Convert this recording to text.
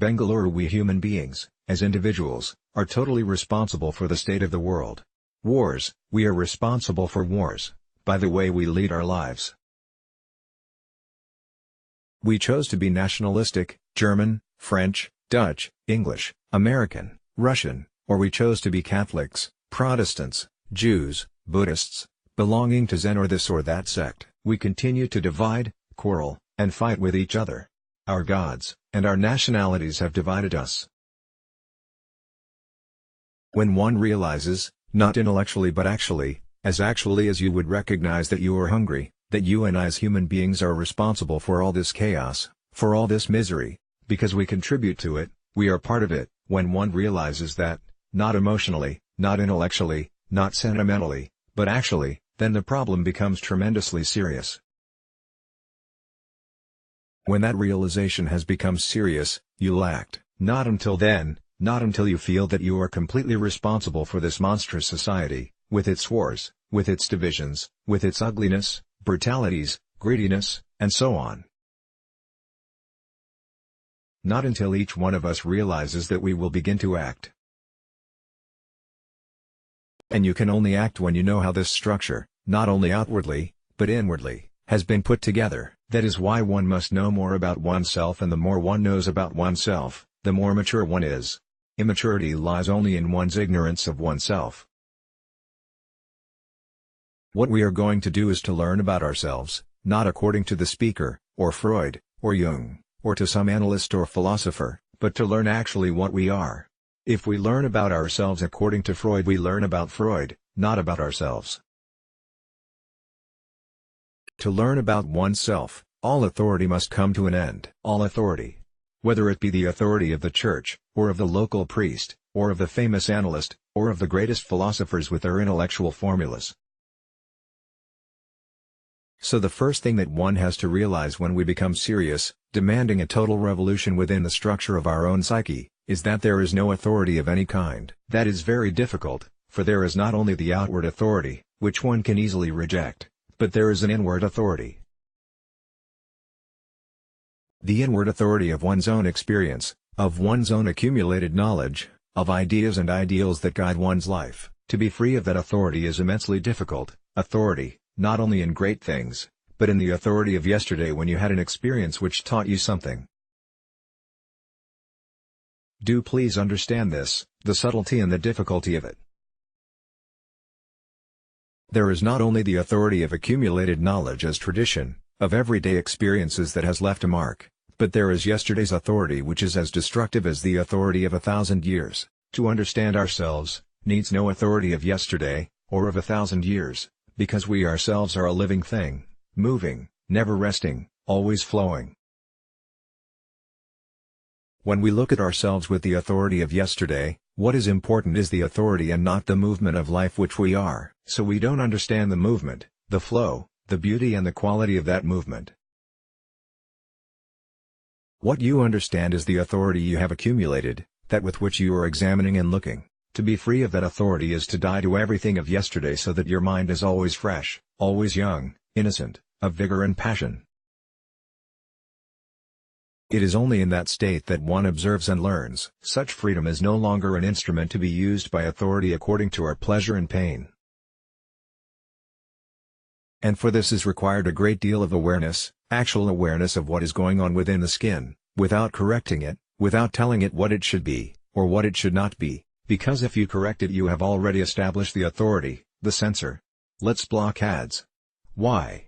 Bengaluru. We human beings, as individuals, are totally responsible for the state of the world. Wars, we are responsible for wars, by the way we lead our lives. We chose to be nationalistic, German, French, Dutch, English, American, Russian, or we chose to be Catholics, Protestants, Jews, Buddhists, belonging to Zen or this or that sect. We continue to divide, quarrel, and fight with each other. Our gods, and our nationalities have divided us. When one realizes, not intellectually but actually as you would recognize that you are hungry, that you and I as human beings are responsible for all this chaos, for all this misery, because we contribute to it, we are part of it. When one realizes that, not emotionally, not intellectually, not sentimentally, but actually, then the problem becomes tremendously serious. When that realization has become serious, you'll act. Not until then, not until you feel that you are completely responsible for this monstrous society, with its wars, with its divisions, with its ugliness, brutalities, greediness, and so on. Not until each one of us realizes that we will begin to act. And you can only act when you know how this structure, not only outwardly, but inwardly, has been put together. That is why one must know more about oneself, and the more one knows about oneself, the more mature one is. Immaturity lies only in one's ignorance of oneself. What we are going to do is to learn about ourselves, not according to the speaker, or Freud, or Jung, or to some analyst or philosopher, but to learn actually what we are. If we learn about ourselves according to Freud, we learn about Freud, not about ourselves. To learn about oneself, all authority must come to an end. All authority. Whether it be the authority of the church, or of the local priest, or of the famous analyst, or of the greatest philosophers with their intellectual formulas. So the first thing that one has to realize when we become serious, demanding a total revolution within the structure of our own psyche, is that there is no authority of any kind. That is very difficult, for there is not only the outward authority, which one can easily reject, but there is an inward authority. The inward authority of one's own experience, of one's own accumulated knowledge, of ideas and ideals that guide one's life. To be free of that authority is immensely difficult. Authority, not only in great things, but in the authority of yesterday when you had an experience which taught you something. Do please understand this, the subtlety and the difficulty of it. There is not only the authority of accumulated knowledge as tradition, of everyday experiences that has left a mark, but there is yesterday's authority which is as destructive as the authority of 1,000 years. To understand ourselves, needs no authority of yesterday, or of 1,000 years, because we ourselves are a living thing, moving, never resting, always flowing. When we look at ourselves with the authority of yesterday, what is important is the authority and not the movement of life which we are. So we don't understand the movement, the flow, the beauty and the quality of that movement. What you understand is the authority you have accumulated, that with which you are examining and looking. To be free of that authority is to die to everything of yesterday so that your mind is always fresh, always young, innocent, of vigor and passion. It is only in that state that one observes and learns. Such freedom is no longer an instrument to be used by authority according to our pleasure and pain. And for this is required a great deal of awareness, actual awareness of what is going on within the skin, without correcting it, without telling it what it should be, or what it should not be, because if you correct it you have already established the authority, the censor. Let's block ads. Why?